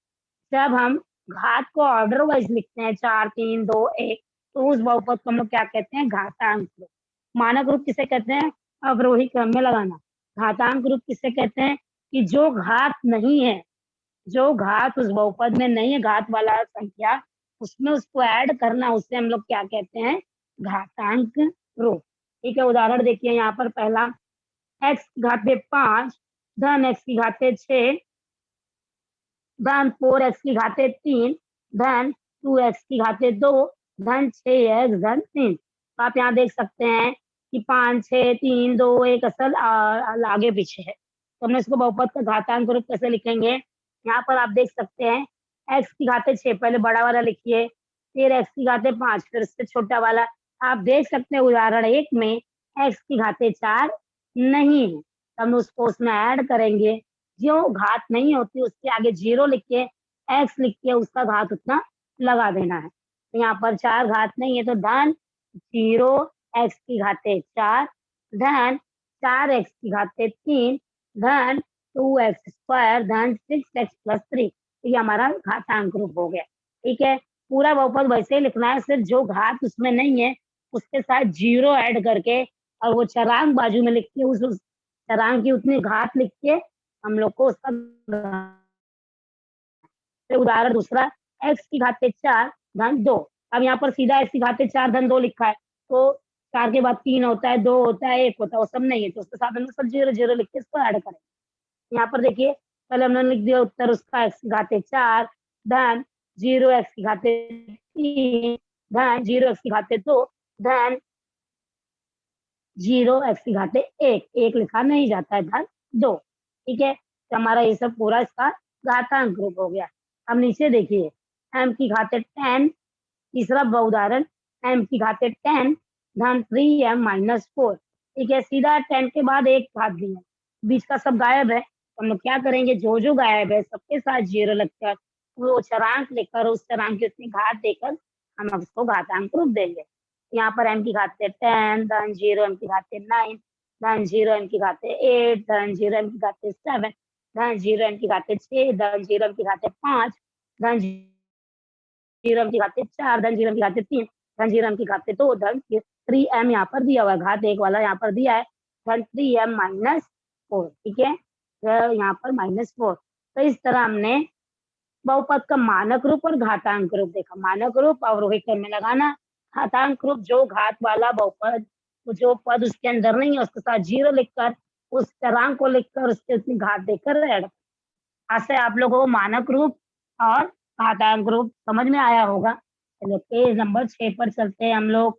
जब हम घात को ऑर्डर वाइज लिखते हैं 4, 3, 2, 1, तो उस बहुपद को हम लोग क्या कहते हैं? घातांक रूप। मानक रूप किसे कहते हैं? अवरोही क्रम में लगाना। घातांक रूप किसे कहते हैं? कि जो घात नहीं है, जो घात उस बहुपद में नहीं है, घात वाला संख्या, उसमें उसको ऐड करना, उससे हम लोग क्या कहते हैं? घातांक रूप। ठीक है, उदाहरण देखिए यहाँ पर पहला, x घाते 5 धन x की घाते 6 धन 4x की घातें 3 धन 2x की घातें 2 धन 6x धन 3। तो आप यहाँ देख सकते हैं कि 5, 6, 3, 2, 1 असल आगे पीछे है, तो हमने इसको बहुपद का घातांक रूप कैसे लिखेंगे? यहाँ पर आप देख सकते हैं x की घातें 6 पहले बड़ा वाला लिखिए, फिर x की घातें 5, फिर उससे छोटा वाला। आप देख सकते हैं उदाहरण 1 में x की घातें 4 नहीं है, तो हम उसको उसमें ऐड करेंगे, जो घात नहीं होती उसके आगे 0 लिख के x लिख के उसका घात उतना लगा देना है। तो यहाँ पर 4 घात नहीं है, तो धन 0x की घातें 4 धन 4x की घातें 3 धन 2x² धन 6x प्लस 3, ये हमारा घातांक रूप हो गया। ठीक है, पूरा बहुपद वैसे ही लिखना है, सिर्फ जो घात उसमें नहीं है उसके साथ 0 ऐड करके और वो चरांक बाजू में लिख के उस चरांक की उतनी घात लिख के हम लोग को उसका उदाहरण दूसरा, x की घातें 4 धन 2। अब यहाँ पर सीधा x की घातें 4 धन 2 लिखा है, तो 4 के बाद 3 होता है, 2 होता है, 1 होता है, वो सब नहीं है, तो उसके साथ हम सब 0 0 लिख के इसको ऐड करें। यहाँ पर देखिए पहले हमने लिख दिया उत्तर उसका, x की घातें 4 धन 0x की घातें 3 धन 0x की घातें 2 धन 0x की घातें 1, 1 लिखा नहीं जाता है, धन 2। ठीक है, तो हमारा ये सब पूरा इसका घातांक रूप हो गया। अब नीचे देखिए, m की घातें 10, तीसरा उदाहरण, m की घातें 10 धन 3m माइनस 4। ठीक है, सीधा 10 के बाद एक घात दी है, बीच का सब गायब है, तो हम लोग क्या करेंगे? जो जो गायब है सबके साथ 0 लगकर वो चरांक लेकर उस चरांक की उतनी घात देकर हम उसको घातांक रूप देंगे। यहाँ पर m की घातें 10 धन 0 m की घातें 9 धन 0 m की घातें 8 धन 0 m की घातें 7 धन 0 m की घातें 6 धन 0 m की घातें 5 धन 0m की घात 4 धन 0m की घात 3 धन 0m की घात 2 धन 3m यहाँ पर दिया हुआ है, घात 1 वाला यहाँ पर दिया है, धन 3m माइनस 4। ठीक है, तो यहाँ पर -4। तो इस तरह हमने बहुपद का मानक रूप और घातांक रूप देखा। मानक रूप अवरोही क्रम में लगाना, घातांक रूप जो घात वाला बहुपद, जो पद उसके अंदर नहीं है उसके साथ 0 लिखकर, उस चरांक को लिखकर उसके उतनी घात देकर ऐड। ऐसे आप लोगों को मानक रूप और घातांक रूप समझ में आया होगा। चलिए पेज नंबर 6 पर चलते हैं हम लोग।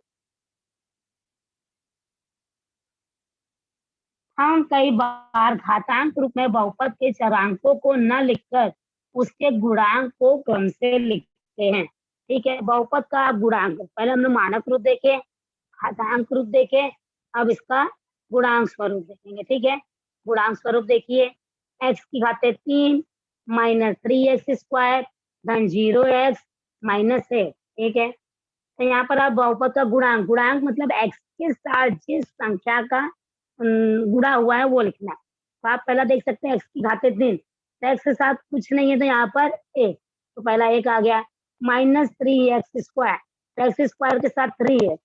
हम कई बार घातांक रूप में बहुपद के चरांकों को न लिखकर उसके गुणांक को क्रम से लिखते हैं। ठीक है, बहुपद का गुणांक पहले हमने मानक रूप देखे, घातांक रूप देखे, अब इसका गुणांक स्वरूप देखेंगे। ठीक है, गुणांक स्वरूप देखिए, x की घात 3 माइनस 3x स्क्वायर धन 0x माइनस 1। ठीक है, तो यहाँ पर आप बहुपद का गुणांक, गुणांक मतलब x के साथ जिस संख्या का गुणा हुआ है वो लिखना है। तो आप पहला देख सकते हैं x की घात 3, तो x के साथ कुछ नहीं है तो यहाँ पर 1, तो पहला 1 आ गया, माइनस 3x स्क्वायर, तो x स्क्वायर के साथ 3 है,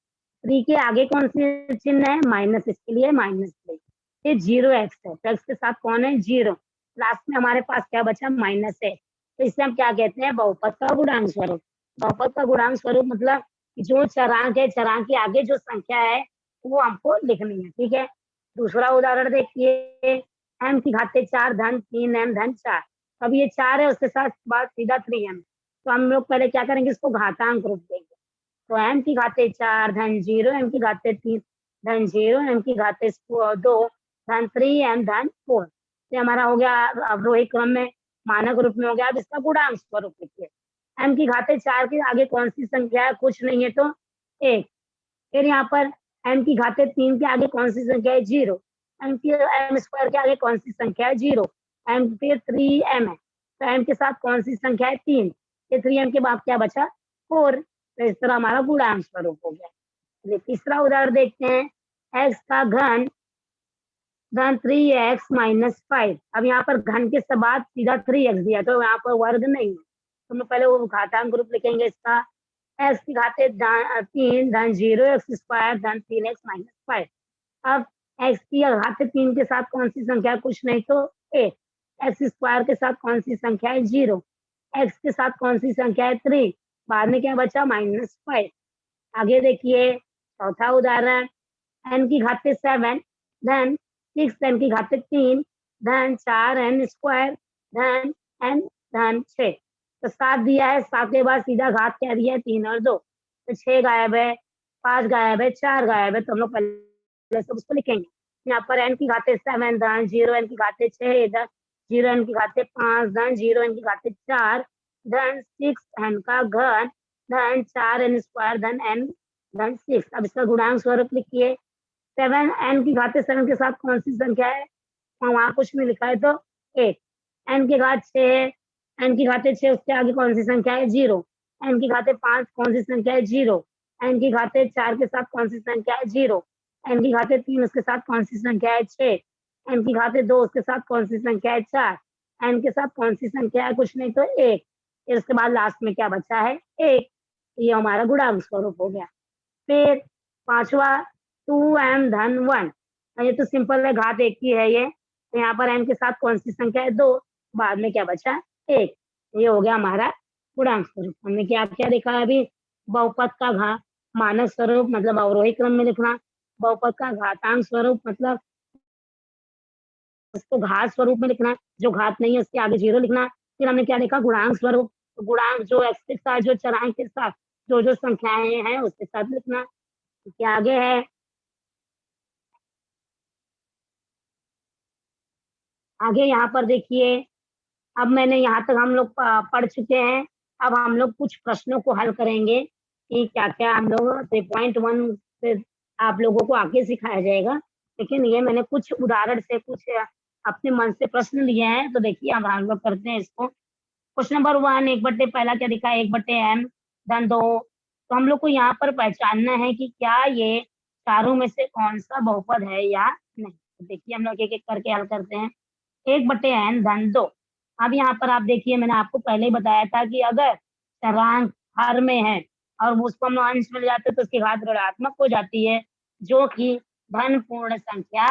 3 के आगे कौन सी चिन्ह है, माइनस, इसके लिए -3। ये 0x है, तो x के साथ कौन है, 0, लास्ट में हमारे पास क्या बचा, -1। तो इसे हम क्या कहते हैं, बहुपद का गुणांक स्वरूप। बहुपद का गुणांक स्वरूप मतलब जो चरांक है, चरांक के आगे जो संख्या है वो हमको लिखनी है। ठीक है, दूसरा उदाहरण देखिए, m की घात 4 धन 3m धन 4। अब ये 4 है, उसके साथ बात सीधा 3m, तो हम लोग पहले क्या करेंगे, इसको घातांक रूप देंगे। तो m की घात 4 धन 0, m की घात 3 धन 0, m की घात 2 धन 3m धन 4। ये हमारा हो गया अवरोही क्रम में, मानक रूप में हो गया। अब इसका गुणांक स्वरूप लिखिए, m की घात 4 के आगे कौन सी संख्या है, कुछ नहीं है तो 1। फिर यहाँ पर m की घात 3 के आगे कौन सी संख्या है, 0। m स्क्वायर के आगे कौन सी संख्या है, 0। m फिर 3m है, तो m के साथ कौन सी संख्या है, 3। ये 3m के बाद क्या बचा, 4। तो इस तरह हमारा गुणांक स्वरूप हो गया। चलिए तीसरा उदाहरण देखते हैं, x का घन धन 3x माइनस 5। अब यहाँ पर घन के बाद सीधा 3x दिया, तो यहाँ पर वर्ग नहीं है, तो हम पहले वो घातांक रूप लिखेंगे इसका, x की घात 3 धन 0x स्क्वायर धन 3x माइनस 5। अब x की घात 3 के साथ कौन सी संख्या, कुछ नहीं तो 1। x स्क्वायर के साथ कौन सी संख्या है, 0। x के साथ कौन सी संख्या है, 3, बाद में क्या बचा, -5। आगे देखिए चौथा उदाहरण, n की घात 7 धन 6n की घात 3 धन 4n स्क्वायर धन n धन 6। तो 7 दिया है, 7 के बाद सीधा घात क्या दिया है, 3 और 2, तो 6 गायब है, 5 गायब है, 4 गायब है, तो हम लोग पहले सब उसको लिखेंगे। यहाँ पर n की घात 7 धन 0n की घात 6 धन 0n की घात 5 धन 0n की घात 4 धन 6n का घन धन 4n स्क्वायर धन n धन 6। अब इसका गुणांक स्वरूप लिखिए, 7 n की घात 7 के साथ कौन सी संख्या है, वहां कुछ नहीं लिखा है तो 1। n की घात 6 है, n की घात 6 उसके आगे कौन सी संख्या है, 0। n की घात 5 कौन सी संख्या है, 0। n की घात 4 के साथ कौन सी संख्या है, 0। n की घात 3 उसके साथ कौन सी संख्या है, 6। n की घात 2 उसके साथ कौन सी संख्या है, 4। n के साथ कौन सी संख्या है, कुछ नहीं तो 1। फिर उसके बाद लास्ट में क्या बचा है, 1। ये हमारा गुणांक स्वरूप हो गया। फिर पांचवा 2m धन 1, ये तो सिंपल है, घात 1 की है ये, तो यहाँ पर m के साथ कौन सी संख्या है, 2, बाद में क्या बचा, 1। ये हो गया हमारा गुणांक स्वरूप। हमने क्या क्या देखा अभी, बहुपद का मानक स्वरूप मतलब अवरोही क्रम में लिखना, बहुपद का घातांक स्वरूप मतलब उसको घात स्वरूप में लिखना, जो घात नहीं है उसके आगे 0 लिखना। फिर हमने क्या देखा, गुणांक स्वरूप, तो गुणांक जो x के साथ, जो चरांक के साथ जो जो संख्याएं हैं उसके साथ लिखना। क्या आगे है, आगे यहाँ पर देखिए, अब मैंने यहाँ तक हम लोग पढ़ चुके हैं। अब हम लोग कुछ प्रश्नों को हल करेंगे कि क्या क्या हम लोग से पॉइंट 1 से आप लोगों को आगे सिखाया जाएगा। लेकिन ये मैंने कुछ उदाहरण से कुछ अपने मन से प्रश्न लिए हैं, तो देखिए अब हम लोग करते हैं इसको। क्वेश्चन नंबर 1, 1/, पहला क्या दिखा है, 1/m धन 2। तो हम लोग को यहाँ पर पहचानना है कि क्या ये चारों में से कौन सा बहुपद है या नहीं। तो देखिए हम लोग एक एक करके हल करते हैं। 1/n धन 2। अब यहाँ पर आप देखिए, मैंने आपको पहले ही बताया था कि अगर चरांक हर में है और उसको हम अंश में ले जाते हैं तो उसकी घात ऋणात्मक हो जाती है, जो कि धन पूर्ण संख्या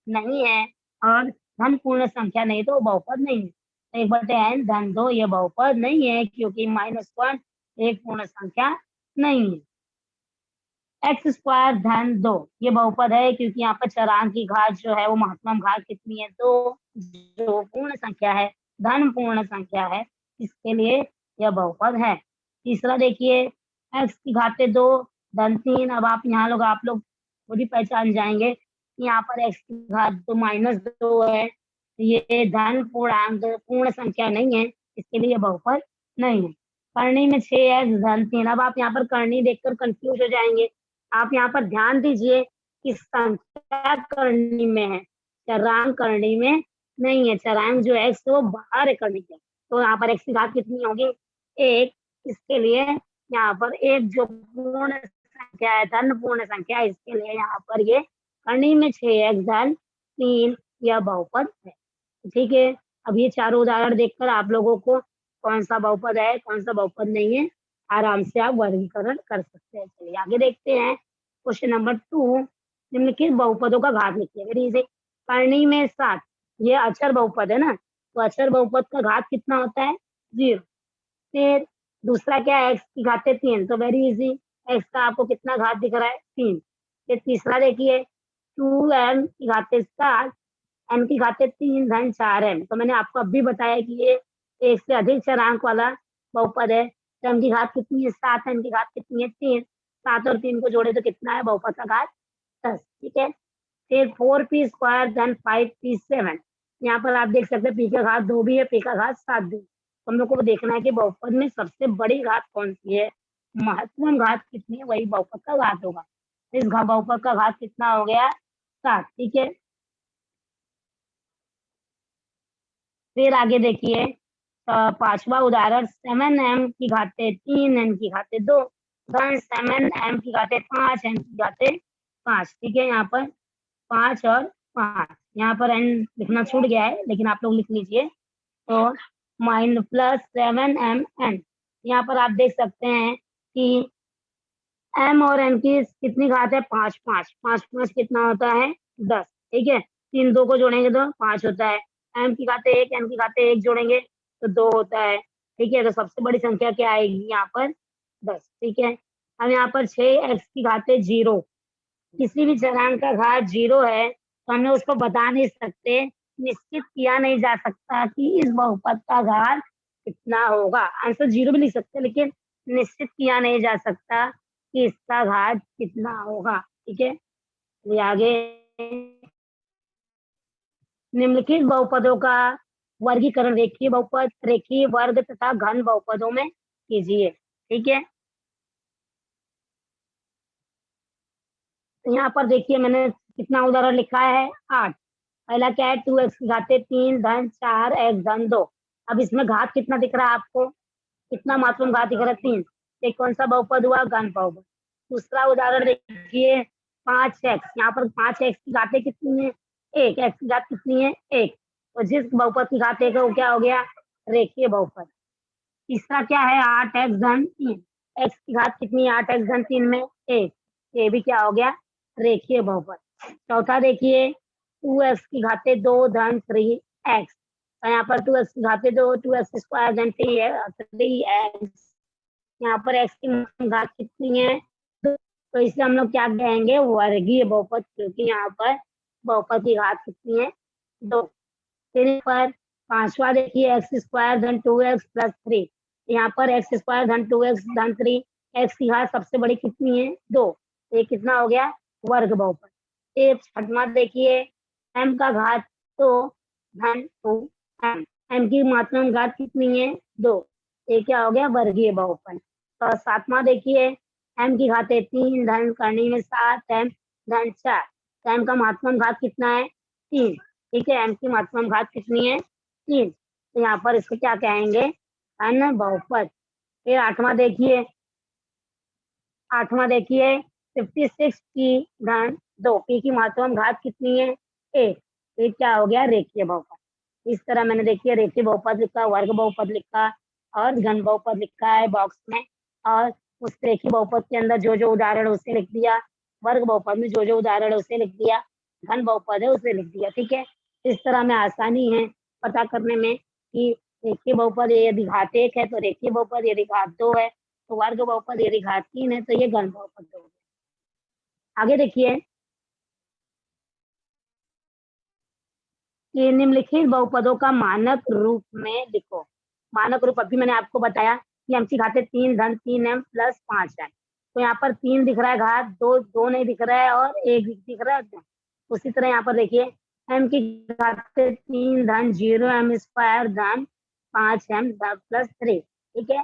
नहीं है। और धन पूर्ण संख्या नहीं तो वो बहुपद नहीं है। 1/n धन 2 ये बहुपद नहीं है क्योंकि -1 एक पूर्ण संख्या नहीं है। एक्स स्क्वायर धन 2 ये बहुपद है क्योंकि यहाँ पर चरांक की घात जो है वो महत्तम घात कितनी है, 2, जो पूर्ण संख्या है, धन पूर्ण संख्या है, इसके लिए यह बहुपद है। तीसरा देखिए, एक्स की घातें 2 धन 3। अब आप लोग खुद ही पहचान जाएंगे कि यहाँ पर एक्स की घात तो -2 है, तो ये धन पूर्णांक पूर्ण संख्या नहीं है, इसके लिए बहुपद नहीं है। करनी में 6x धन 3। अब आप यहाँ पर करनी देखकर कंफ्यूज हो जाएंगे। आप यहाँ पर ध्यान दीजिए कि संख्या करनी में है, चरांक करनी में नहीं है। चरांक जो है वो बाहर है करनी के, तो यहाँ पर एक्स की घात कितनी होगी, 1। इसके लिए यहाँ पर एक जो पूर्ण संख्या है, धन पूर्ण संख्या है, इसके लिए यहाँ पर ये करनी में 6x धन 3 यह बहुपद है। ठीक है, अब ये चारों उदाहरण देखकर आप लोगों को कौन सा बहुपद है कौन सा बहुपद नहीं है आराम से आप वर्गीकरण कर सकते हैं। चलिए आगे देखते हैं क्वेश्चन नंबर 2। निम्नलिखित बहुपदों का घात लिखिए। Very easy. करनी में 7 ये अक्षर बहुपद है ना, तो अक्षर बहुपद का घात कितना होता है, 0। फिर दूसरा क्या है, एक्स की घातें 3, तो वेरी इजी, एक्स का आपको कितना घात दिख रहा है, 3। फिर तीसरा देखिए 2m की घातें 7, m की घातें 3 धन 4m। तो मैंने आपको अभी बताया कि ये एक से अधिक चरांक वाला बहुपद है। तो m की घात कितनी है, 7, m की घात कितनी है, 3। 7 और 3 को जोड़े तो कितना है, बहुपद का घात 10। ठीक है, फिर 4p स्क्वायर धन 5p 7। यहाँ पर आप देख सकते हैं p का घात 2 भी है, p का घात 7 भी। हम लोग को देखना है कि बहुपद में सबसे बड़ी घात कौन सी है, महत्तम घात कितनी है, वही बहुपद का घात होगा। इस बहुपद का घात कितना हो गया, 7। ठीक है, फिर आगे देखिए पांचवा उदाहरण 7m की घातें 3, n की घातें 2 धन 7m की घातें 5, n की घातें 5। ठीक है, यहाँ पर 5 और 5, यहाँ पर n लिखना छूट गया है लेकिन आप लोग लिख लीजिए। तो -7m n, यहाँ पर आप देख सकते हैं कि m और n की कितनी घात है, 5 5 5 5 कितना होता है, 10। ठीक है, 3 2 को जोड़ेंगे तो 5 होता है। m की घातें 1, n की घातें 1 जोड़ेंगे तो 2 होता है। ठीक है, तो सबसे बड़ी संख्या क्या आएगी यहाँ पर, 10। ठीक है, हम यहाँ पर 6x की घातें 0, किसी भी चरांक का घात 0 है तो हमने उसको बता नहीं सकते, निश्चित किया नहीं जा सकता कि इस बहुपद का घात कितना होगा। आंसर 0 भी लिख सकते हैं लेकिन निश्चित किया नहीं जा सकता कि इसका घात कितना होगा। ठीक है, ये आगे निम्नलिखित बहुपदों का वर्गीकरण रेखीय बहुपद, रेखीय वर्ग तथा घन बहुपदों में कीजिए। ठीक है, तो यहाँ पर देखिए मैंने कितना उदाहरण लिखा है, 8। पहला क्या है, 2x की घातें 3 धन 4x धन 2। अब इसमें घात कितना दिख रहा है आपको, कितना मात्रा घात दिख रहा है, 3। एक कौन सा बहुपद हुआ, घन बहुपद। दूसरा उदाहरण देखिए 5x, यहाँ पर 5x की घातें कितनी है, 1। x की घात कितनी है, 1। तो जिस बहुपद की घात 1 है वो क्या हो गया, रेखीय बहुपद। तीसरा क्या है, 8x धन 3, x की घात कितनी है, 8x धन 3 में 1, ये भी क्या हो गया, रेखीय बहुपद। चौथा देखिए 2x की घातें 2 धन 3x, तो यहाँ पर 2x की घातें 2, 2x स्क्वायर धन 3x, यहाँ पर x की घात कितनी है, तो इसे हम लोग क्या कहेंगे, वर्गीय बहुपद, क्योंकि यहाँ पर बहुपद की घात कितनी है, 2। फिर पर पांचवा देखिए एक्स स्क्वायर धन 2x प्लस 3, यहाँ पर एक्स स्क्वायर धन 2x धन 3, एक्स की घात सबसे बड़ी कितनी है, 2। ये कितना हो गया, वर्ग बहुपद। फिर छठवां देखिए m का घात 2 धन 2m, m की मात्रा घात कितनी है, 2। ये क्या हो गया, वर्गीय बहुपद। तो सातवां देखिए m की घातें 3 धन करनी में 7m धन 4, तो m का मात्रा घात कितना है, 3। ठीक है, m की मात्रा घात कितनी है, 3, तो यहाँ पर इसको क्या कहेंगे, घन बहुपद। फिर आठवां देखिए 56 की धन 2, p की मात्रा घात कितनी है, 1। ये क्या हो गया, रेखीय बहुपद। इस तरह मैंने देखिए रेखीय बहुपद लिखा, वर्ग बहुपद लिखा और घन बहुपद लिखा है बॉक्स में। और उस रेखीय बहुपद के अंदर जो उदाहरण है उसे लिख दिया, वर्ग बहुपद में जो उदाहरण है उसे लिख दिया, घन बहुपद है उसे लिख दिया। ठीक है, इस तरह में आसानी है पता करने में कि रेखीय बहुपद यदि घात 1 है तो रेखीय बहुपद, यदि घात 2 है तो वर्ग बहुपद, यदि घात 3 है तो ये घन बहुपद हो गया। आगे देखिए कि निम्नलिखित बहुपदों का मानक रूप में लिखो। मानक रूप अभी मैंने आपको बताया कि m की घातें 3 धन 3m प्लस 5 है। तो यहाँ पर 3 दिख रहा है घात, 2 नहीं दिख रहा है और 1 दिख रहा है। उसी तरह यहाँ पर देखिए m की घातें 3 धन 0m स्क्वायर धन 5m प्लस 3। ठीक है,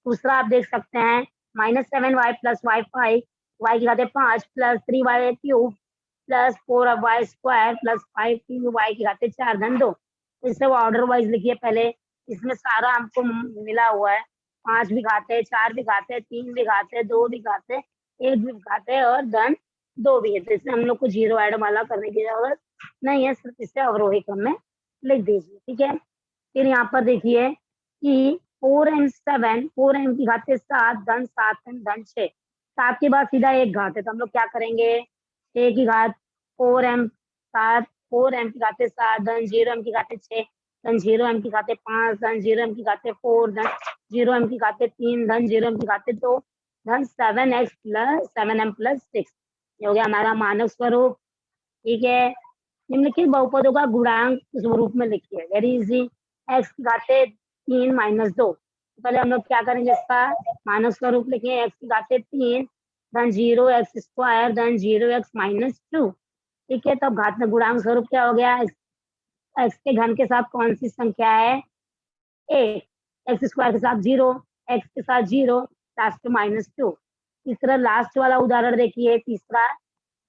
दूसरा आप देख सकते हैं -7y प्लस y5, y की घातें 5 plus 3y cube plus 4y square plus 5 y की घातें 4 धन 2। इससे वो ऑर्डर वाइज लिखिए पहले। इसमें सारा हमको मिला हुआ है, 5 भी घात है, 4 भी घात है, 3 भी घात है, 2 भी घात है, 1 भी घात है और धन 2 भी है। तो इसमें हम लोग को जीरो ऐड वाला करने की जरूरत नहीं है, सिर्फ इसे अवरोही क्रम में लिख दीजिए। ठीक है, फिर यहाँ पर देखिए कि 4m7, 4m की घातें 7 धन 7m धन 6। 7 के बाद सीधा एक घात है तो हम लोग क्या करेंगे, एक की घात 4m 7, 4m की घातें 7 धन 0m की घातें 6 धन 0m की घातें 5 धन 0m की घातें 4 धन 0m की घातें 3 धन 0m की घातें 2 धन 7x प्लस 7m प्लस 6। ये हो गया हमारा मानक स्वरूप। ठीक है, निम्नलिखित बहुपदों का गुणांक स्वरूप में लिखिए। वेरी इजी, एक्स की घातें 3 माइनस 2। पहले हम लोग क्या करेंगे, इसका मानक स्वरूप लिखें। एक्स की घातें 3 धन 0x स्क्वायर धन 0x माइनस 2। ठीक है, तब घात गुणांक स्वरूप क्या हो गया, एक्स के घन के साथ कौन सी संख्या है, एक, एक्स स्क्वायर के साथ 0, एक्स के साथ 0, लास्ट -2। तीसरा लास्ट वाला उदाहरण देखिए, तीसरा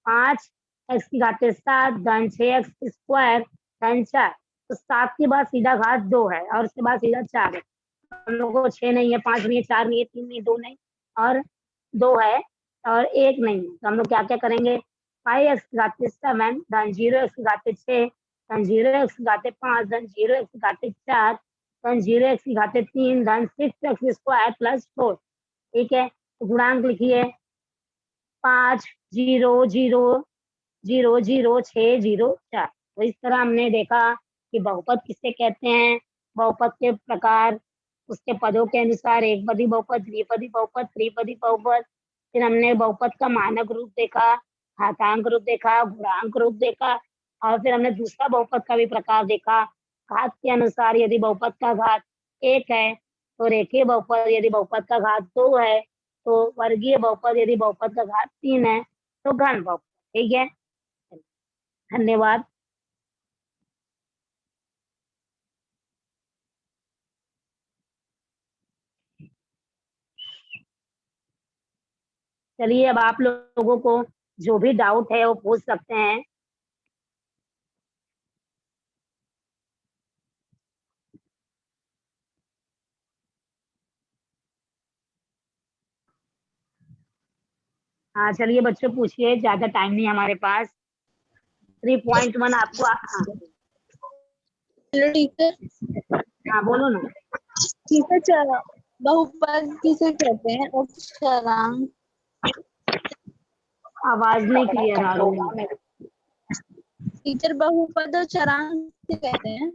5 एक्स की घातें 7 धन 6x स्क्वायर धन 4। तो 7 के बाद सीधा घात 2 है और उसके बाद सीधा 4 है। हम लोग को 6 नहीं है, 5 नहीं है, 4 नहीं है, 3 नहीं, 2 नहीं और 2 है और 1 नहीं है। तो हम लोग क्या क्या करेंगे, 5x की घातें 7 धन 0x की घातें 6 धन 0x की घातें 5 धन 0x की घातें 4 धन 0x की घातें 3 धन 6x स्क्वायर प्लस 4। ठीक है, तो गुणांक लिखिए 5 0 0 0 0 6 0 4। तो इस तरह हमने देखा कि बहुपद किसे कहते हैं, बहुपद के प्रकार, उसके पदों के अनुसार एक पदी बहुपद, द्विपदी बहुपद, त्रिपदी बहुपद। फिर हमने बहुपद का मानक रूप देखा, घातांक रूप देखा, गुणांक रूप देखा और फिर हमने दूसरा बहुपद का भी प्रकार देखा। घात के अनुसार यदि बहुपद का घात 1 है तो रेखीय बहुपद, यदि बहुपद का घात 2 है तो वर्गीय बहुपद, यदि बहुपद का घात 3 है तो घन बहुपद। ठीक है, धन्यवाद। चलिए अब आप लोगों को जो भी डाउट है वो पूछ सकते हैं। हाँ चलिए बच्चों पूछिए, ज्यादा टाइम नहीं हमारे पास। 3.1 आपको हाँ, हेलो टीचर। हाँ बोलो ना। टीचर बहुपद किसे कहते हैं, अक्षरांक? आवाज नहीं क्लियर आ रही है। टीचर बहुपद और चरांक किसे कहते हैं?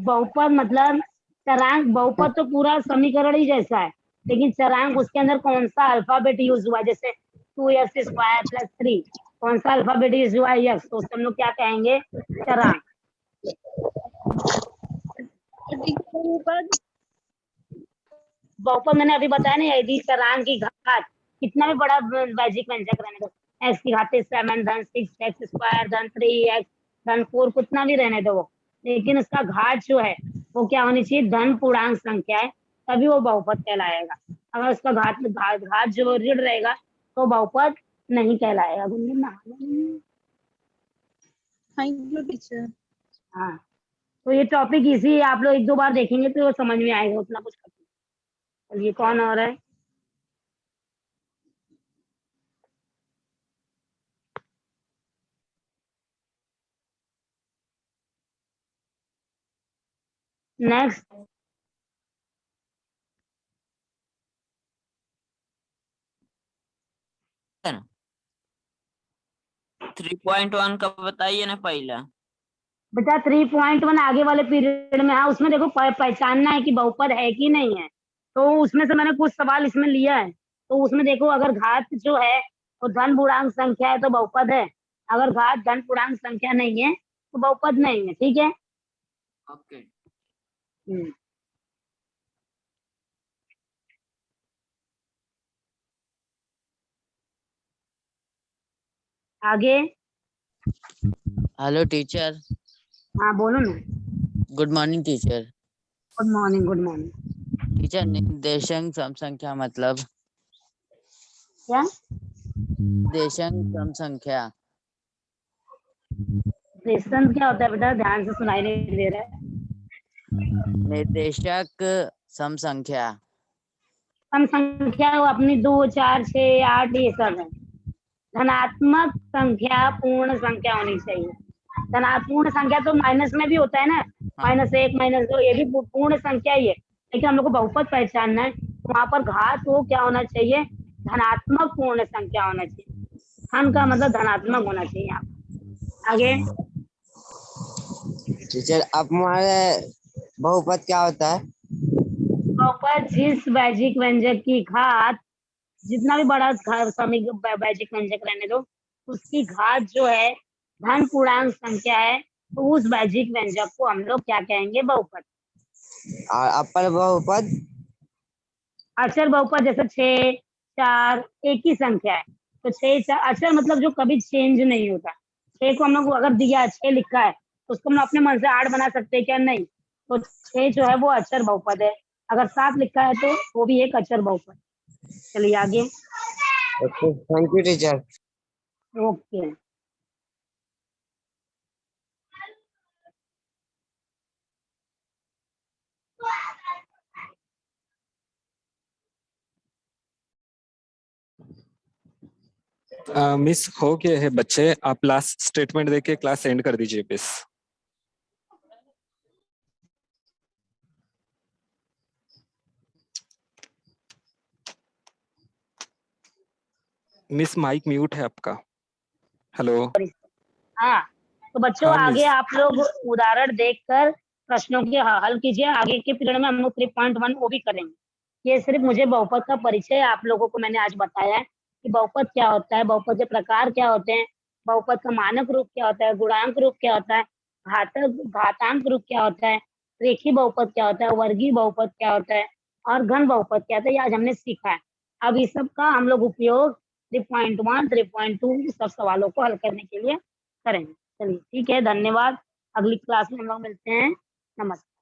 बहुपद मतलब चरांक, बहुपद तो पूरा समीकरण ही जैसा है, लेकिन चरांक उसके अंदर कौन सा अल्फाबेट यूज हुआ है, जैसे 2x स्क्वायर प्लस 3, कौन सा अल्फाबेट यूज हुआ है, यक्स, तो उससे हम लोग क्या कहेंगे, चरांक। बहुपद बहुपद मैंने अभी बताया ना, यदि चरांक की घात कितना भी बड़ा वैजिक व्यंजक रहने दो, एक्स की घातें 7 धन 6x स्क्वायर धन 3x धन 4, कितना भी रहने दो वो, लेकिन उसका घात जो है वो क्या होनी चाहिए, धन पूर्णांक संख्या है, तभी वो बहुपद कहलाएगा। अगर उसका घात जो ऋण रहेगा तो बहुपद नहीं कहलाएगा। गुंजन नहाने नहीं है? Thank you teacher. हाँ, तो ये टॉपिक इजी है, आप लोग एक दो बार देखेंगे तो समझ में आएगा, उतना कुछ। चलिए कौन और है, नेक्स्ट। 3.1 का बताइए ना पहला। बेटा 3.1 आगे वाले पीरियड में है, उसमें देखो पहचानना है कि बहुपद है कि नहीं है। तो उसमें से मैंने कुछ सवाल इसमें लिया है। तो उसमें देखो अगर घात जो है वो धन पूर्णांक संख्या है तो बहुपद है, अगर घात धन पूर्णांक संख्या नहीं है तो बहुपद नहीं है। ठीक है। ओके। हम्म। आगे। Hello teacher. हाँ बोलो ना। Good morning teacher. Good morning. Good morning. Teacher निर्देशांक सम संख्या मतलब? क्या? निर्देशांक सम संख्या। रेशन क्या होता है बेटा? ध्यान से सुनाई नहीं दे रहा है। निर्देशक सम संख्या। सम संख्या वो अपनी 2 4 6 8 ये सब है। धनात्मक संख्या पूर्ण संख्या होनी चाहिए। धनात्मक संख्या तो माइनस में भी होता है ना, -1 -2 ये भी पूर्ण संख्या ही है। लेकिन हम लोग को बहुपद पहचानना है, तो वहां पर घात वो क्या होना चाहिए? धनात्मक पूर्ण संख्या होना चाहिए। धन का मतलब धनात्मक होना चाहिए यहाँ पर। आगे। टीचर अब हमारे बहुपद क्या होता है? बहुपद जिस वैजिक व्यंजक की घात, जितना भी बड़ा समीक वैजिक व्यंजक रहने दो, उसकी घात जो है धन पूर्णांक संख्या है, तो उस वैजिक व्यंजक को हम लोग क्या कहेंगे? बहुपद। और अपर बहुपद? अचर बहुपद जैसे 6 4 एक ही संख्या है, तो 6 4 अचर मतलब जो कभी चेंज नहीं होता। 6 को हम लोग अगर दिया 6 लिखा है तो उसको हम अपने मन से 8 बना सकते हैं क्या? नहीं। तो 6 जो है वो अचर बहुपद है। अगर 7 लिखा है तो वो भी एक अचर बहुपद। चलिए आगे। Okay, thank you teacher. Okay. Miss हो गए हैं बच्चे, आप लास्ट स्टेटमेंट देके क्लास एंड कर दीजिए प्लीज। मिस माइक म्यूट है आपका। हेलो। हाँ तो बच्चों हाँ आगे मिस। आप लोग उदाहरण देखकर प्रश्नों के हल कीजिए। आगे के पीरियड में हम लोग 3.1 वो भी करेंगे। ये सिर्फ मुझे बहुपद का परिचय आप लोगों को मैंने आज बताया है कि बहुपद क्या होता है, बहुपद के प्रकार क्या होते हैं, बहुपद का मानक रूप क्या होता है, गुणांक रूप क्या होता है, घातांक रूप क्या होता है, रेखीय बहुपद क्या होता है, वर्गीय बहुपद क्या होता है और घन बहुपद क्या होता है, ये आज हमने सीखा है। अब इस सब का हम लोग उपयोग 3.1 3.2 सब सवालों को हल करने के लिए करेंगे। चलिए ठीक है, धन्यवाद। अगली क्लास में हम लोग मिलते हैं। नमस्कार।